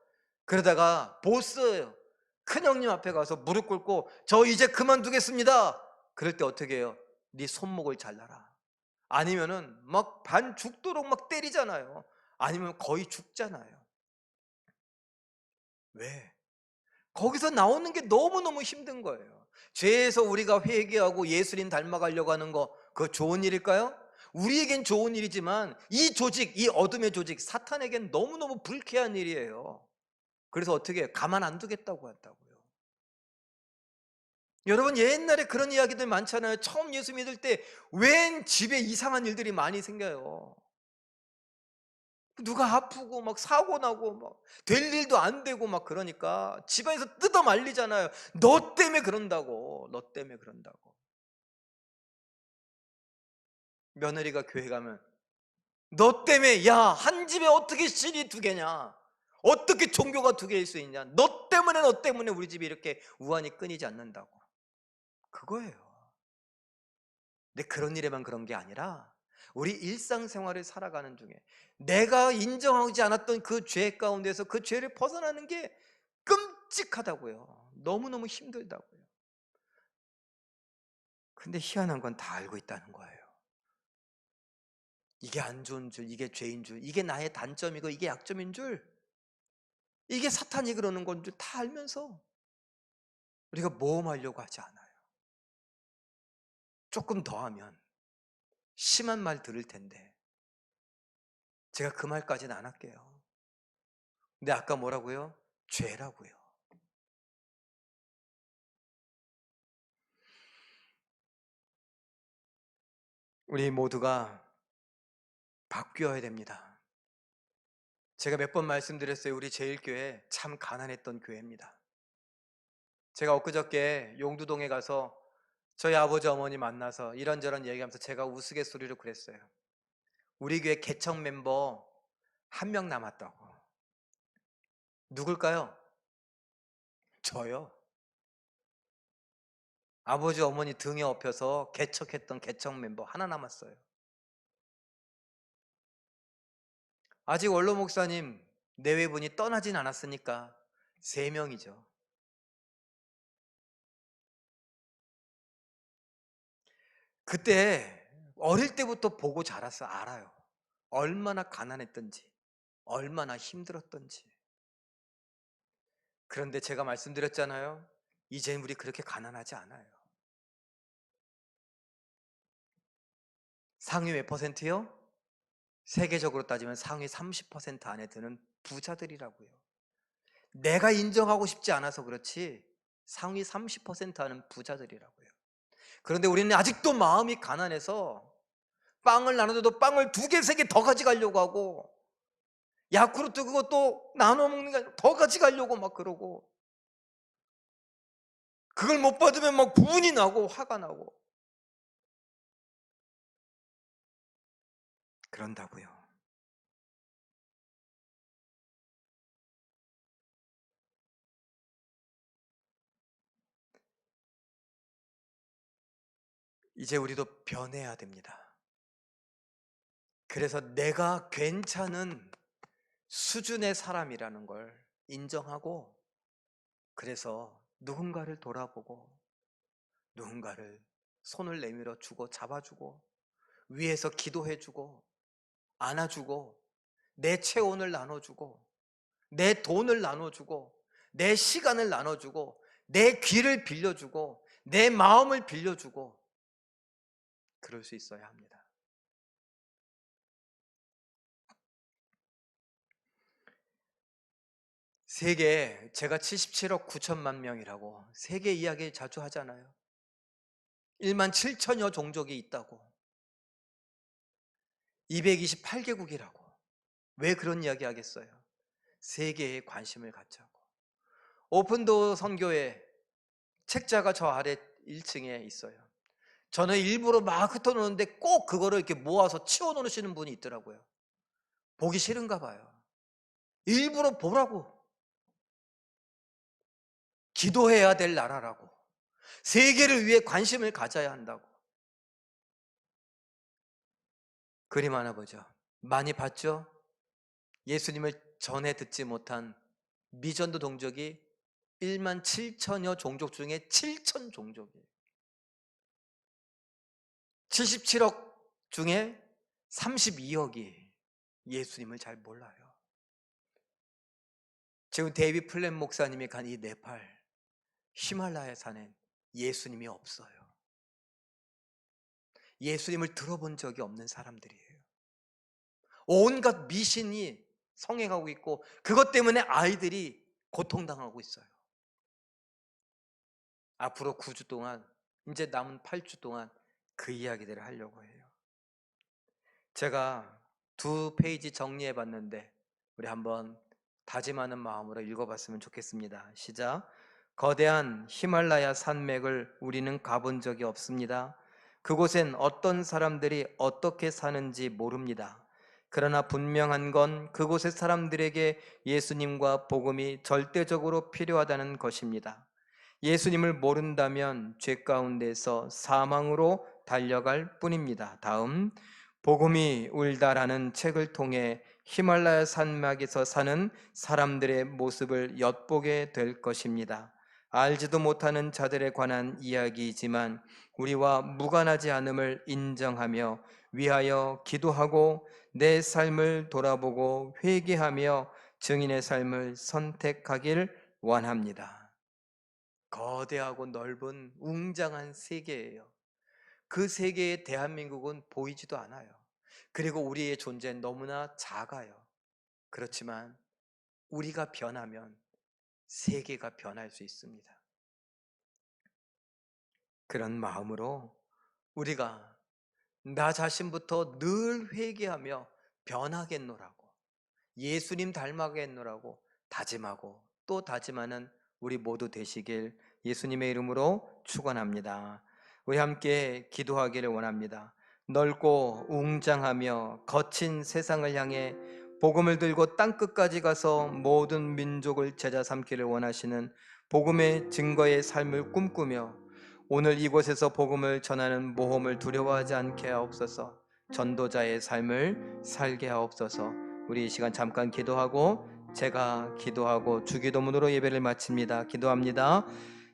Speaker 1: 그러다가 보스 큰형님 앞에 가서 무릎 꿇고 저 이제 그만두겠습니다. 그럴 때 어떻게 해요? 네 손목을 잘라라. 아니면은 막 반 죽도록 막 때리잖아요. 아니면 거의 죽잖아요. 왜? 거기서 나오는 게 너무너무 힘든 거예요. 죄에서 우리가 회개하고 예수님 닮아가려고 하는 거, 그거 좋은 일일까요? 우리에겐 좋은 일이지만 이 조직, 이 어둠의 조직, 사탄에겐 너무너무 불쾌한 일이에요. 그래서 어떻게 해요? 가만 안 두겠다고 한다고요. 여러분, 옛날에 그런 이야기들 많잖아요. 처음 예수 믿을 때 웬 집에 이상한 일들이 많이 생겨요. 누가 아프고 막 사고 나고 막 될 일도 안 되고 막 그러니까 집안에서 뜯어 말리잖아요. 너 때문에 그런다고, 너 때문에 그런다고. 며느리가 교회 가면 너 때문에, 야, 한 집에 어떻게 신이 두 개냐, 어떻게 종교가 두 개일 수 있냐, 너 때문에 우리 집이 이렇게 우환이 끊이지 않는다고. 그거예요. 근데 그런 일에만 그런 게 아니라 우리 일상생활을 살아가는 중에 내가 인정하지 않았던 그 죄 가운데서 그 죄를 벗어나는 게 끔찍하다고요. 너무너무 힘들다고요. 근데 희한한 건 다 알고 있다는 거예요. 이게 안 좋은 줄, 이게 죄인 줄, 이게 나의 단점이고 이게 약점인 줄, 이게 사탄이 그러는 건 줄 다 알면서 우리가 모험하려고 하지 않아요. 조금 더 하면 심한 말 들을 텐데 제가 그 말까지는 안 할게요. 근데 아까 뭐라고요? 죄라고요. 우리 모두가 바뀌어야 됩니다. 제가 몇 번 말씀드렸어요. 우리 제일교회 참 가난했던 교회입니다. 제가 엊그저께 용두동에 가서 저희 아버지 어머니 만나서 이런저런 얘기하면서 제가 우스갯소리로 그랬어요. 우리 교회 개척 멤버 한 명 남았다고. 누굴까요? 저요. 아버지 어머니 등에 업혀서 개척했던 개척 멤버 하나 남았어요. 아직 원로 목사님 내외분이 떠나진 않았으니까 3명이죠. 그때 어릴 때부터 보고 자라서 알아요. 얼마나 가난했던지, 얼마나 힘들었던지. 그런데 제가 말씀드렸잖아요. 이젠 우리 그렇게 가난하지 않아요. 상위 몇 퍼센트요? 세계적으로 따지면 상위 30% 안에 드는 부자들이라고요. 내가 인정하고 싶지 않아서 그렇지 상위 30% 하는 부자들이라고요. 그런데 우리는 아직도 마음이 가난해서 빵을 나눠줘도 빵을 2개, 3개 더 가져가려고 하고, 야쿠르트 그것도 나눠 먹는 게 더 가져가려고 막 그러고, 그걸 못 받으면 막 분이 나고 화가 나고 그런다고요. 이제 우리도 변해야 됩니다. 그래서 내가 괜찮은 수준의 사람이라는 걸 인정하고, 그래서 누군가를 돌아보고 누군가를 손을 내밀어 주고 잡아주고 위에서 기도해주고 안아주고 내 체온을 나눠주고 내 돈을 나눠주고 내 시간을 나눠주고 내 귀를 빌려주고 내 마음을 빌려주고, 그럴 수 있어야 합니다. 세계 제가 77억 9천만 명이라고 세계 이야기 자주 하잖아요. 1만 7천여 종족이 있다고, 228개국이라고. 왜 그런 이야기 하겠어요? 세계에 관심을 갖자고. 오픈도어 선교회 책자가 저 아래 1층에 있어요. 저는 일부러 막 흩어놓는데 꼭 그거를 이렇게 모아서 치워놓으시는 분이 있더라고요. 보기 싫은가 봐요. 일부러 보라고. 기도해야 될 나라라고. 세계를 위해 관심을 가져야 한다고. 그림 하나 보죠. 많이 봤죠? 예수님을 전에 듣지 못한 미전도 동족이 1만 7천여 종족 중에 7천 종족이에요. 77억 중에 32억이 예수님을 잘 몰라요. 지금 데이비 플랫 목사님이 간 이 네팔 히말라야 산엔 예수님이 없어요. 예수님을 들어본 적이 없는 사람들이에요. 온갖 미신이 성행하고 있고 그것 때문에 아이들이 고통당하고 있어요. 앞으로 9주 동안, 이제 남은 8주 동안 그 이야기들을 하려고 해요. 제가 2페이지 정리해 봤는데 우리 한번 다짐하는 마음으로 읽어봤으면 좋겠습니다. 시작. 거대한 히말라야 산맥을 우리는 가본 적이 없습니다. 그곳엔 어떤 사람들이 어떻게 사는지 모릅니다. 그러나 분명한 건 그곳의 사람들에게 예수님과 복음이 절대적으로 필요하다는 것입니다. 예수님을 모른다면 죄 가운데서 사망으로 달려갈 뿐입니다. 다음, 복음이 울다라는 책을 통해 히말라야 산맥에서 사는 사람들의 모습을 엿보게 될 것입니다. 알지도 못하는 자들에 관한 이야기이지만 우리와 무관하지 않음을 인정하며 위하여 기도하고 내 삶을 돌아보고 회개하며 증인의 삶을 선택하길 원합니다. 거대하고 넓은 웅장한 세계예요. 그 세계에 대한민국은 보이지도 않아요. 그리고 우리의 존재는 너무나 작아요. 그렇지만 우리가 변하면 세계가 변할 수 있습니다. 그런 마음으로 우리가 나 자신부터 늘 회개하며 변하겠노라고, 예수님 닮아겠노라고 다짐하고 또 다짐하는 우리 모두 되시길 예수님의 이름으로 축원합니다. 우리 함께 기도하기를 원합니다. 넓고 웅장하며 거친 세상을 향해 복음을 들고 땅끝까지 가서 모든 민족을 제자 삼기를 원하시는 복음의 증거의 삶을 꿈꾸며 오늘 이곳에서 복음을 전하는 모험을 두려워하지 않게 하옵소서. 전도자의 삶을 살게 하옵소서. 우리 이 시간 잠깐 기도하고 제가 기도하고 주기도문으로 예배를 마칩니다. 기도합니다.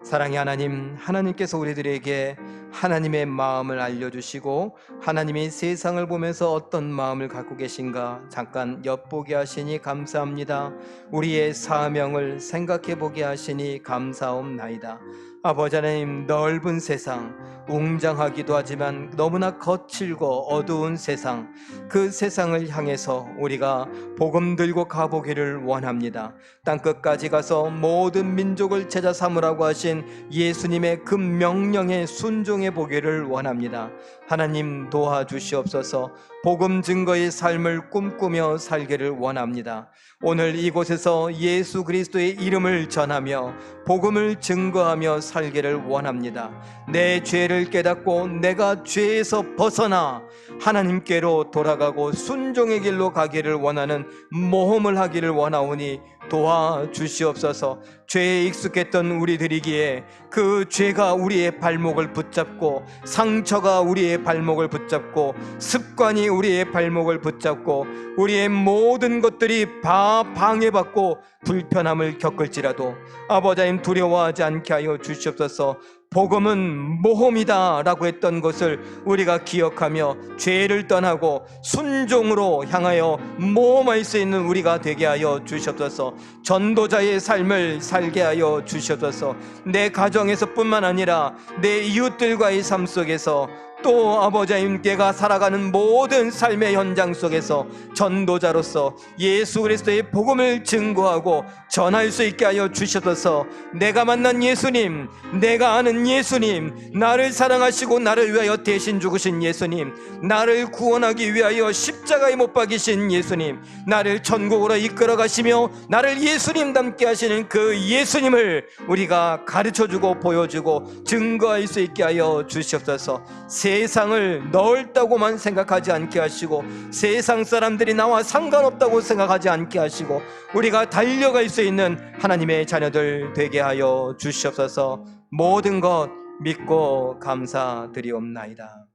Speaker 1: 사랑의 하나님, 하나님께서 우리들에게 하나님의 마음을 알려주시고 하나님이 세상을 보면서 어떤 마음을 갖고 계신가 잠깐 엿보게 하시니 감사합니다. 우리의 사명을 생각해 보게 하시니 감사옵나이다. 아버지 하나님, 넓은 세상, 웅장하기도 하지만 너무나 거칠고 어두운 세상, 그 세상을 향해서 우리가 복음 들고 가보기를 원합니다. 땅끝까지 가서 모든 민족을 제자 삼으라고 하신 예수님의 그 명령에 순종해 보기를 원합니다. 하나님 도와주시옵소서. 복음 증거의 삶을 꿈꾸며 살기를 원합니다. 오늘 이곳에서 예수 그리스도의 이름을 전하며 복음을 증거하며 살기를 원합니다. 내 죄를 깨닫고 내가 죄에서 벗어나 하나님께로 돌아가고 순종의 길로 가기를 원하는 모험을 하기를 원하오니 도와주시옵소서. 죄에 익숙했던 우리들이기에 그 죄가 우리의 발목을 붙잡고 상처가 우리의 발목을 붙잡고 습관이 우리의 발목을 붙잡고 우리의 모든 것들이 방해받고 불편함을 겪을지라도 아버지 하나님 두려워하지 않게 하여 주시옵소서. 복음은 모험이다 라고 했던 것을 우리가 기억하며 죄를 떠나고 순종으로 향하여 모험할 수 있는 우리가 되게 하여 주시옵소서. 전도자의 삶을 살게 하여 주시옵소서. 내 가정에서 뿐만 아니라 내 이웃들과의 삶 속에서 또 아버지 하나님께가 살아가는 모든 삶의 현장 속에서 전도자로서 예수 그리스도의 복음을 증거하고 전할 수 있게 하여 주셔서 내가 만난 예수님, 내가 아는 예수님, 나를 사랑하시고 나를 위하여 대신 죽으신 예수님, 나를 구원하기 위하여 십자가에 못 박이신 예수님, 나를 천국으로 이끌어 가시며 나를 예수님 닮게 하시는 그 예수님을 우리가 가르쳐주고 보여주고 증거할 수 있게 하여 주시옵소서. 세상을 넓다고만 생각하지 않게 하시고 세상 사람들이 나와 상관없다고 생각하지 않게 하시고 우리가 달려갈 수 있는 하나님의 자녀들 되게 하여 주시옵소서. 모든 것 믿고 감사드리옵나이다.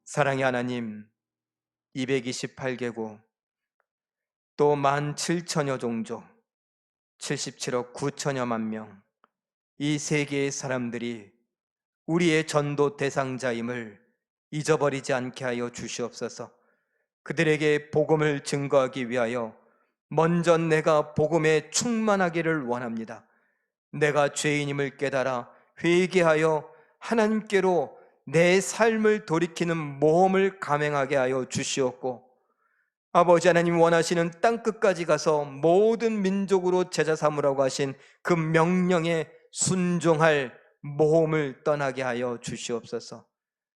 Speaker 1: 사랑의 하나님, 228개국 또 17,000여 종족 77억 9천여만 명, 이 세계의 사람들이 우리의 전도 대상자임을 잊어버리지 않게 하여 주시옵소서. 그들에게 복음을 증거하기 위하여 먼저 내가 복음에 충만하기를 원합니다. 내가 죄인임을 깨달아 회개하여 하나님께로 내 삶을 돌이키는 모험을 감행하게 하여 주시옵고, 아버지 하나님 원하시는 땅끝까지 가서 모든 민족으로 제자 삼으라고 하신 그 명령에 순종할 모험을 떠나게 하여 주시옵소서.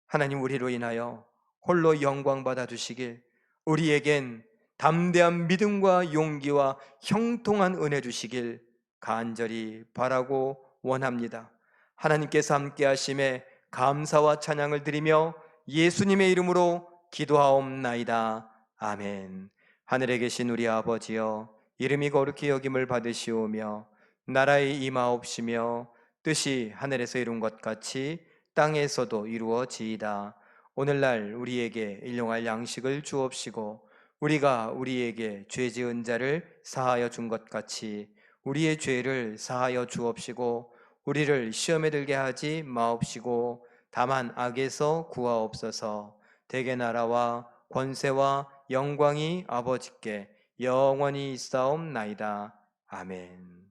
Speaker 1: 하나님, 우리로 인하여 홀로 영광 받아 주시길, 우리에겐 담대한 믿음과 용기와 형통한 은혜 주시길 간절히 바라고 원합니다. 하나님께서 함께 하심에 감사와 찬양을 드리며 예수님의 이름으로 기도하옵나이다. 아멘. 하늘에 계신 우리 아버지여, 이름이 거룩히 여김을 받으시오며 나라의 임하옵시며 뜻이 하늘에서 이룬 것 같이 땅에서도 이루어지이다. 오늘날 우리에게 일용할 양식을 주옵시고 우리가 우리에게 죄 지은 자를 사하여 준 것 같이 우리의 죄를 사하여 주옵시고 우리를 시험에 들게 하지 마옵시고 다만 악에서 구하옵소서. 대개 나라와 권세와 영광이 아버지께 영원히 있사옵나이다. 아멘.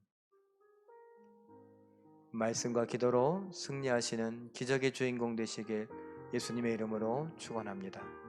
Speaker 1: 말씀과 기도로 승리하시는 기적의 주인공 되시길 예수님의 이름으로 축원합니다.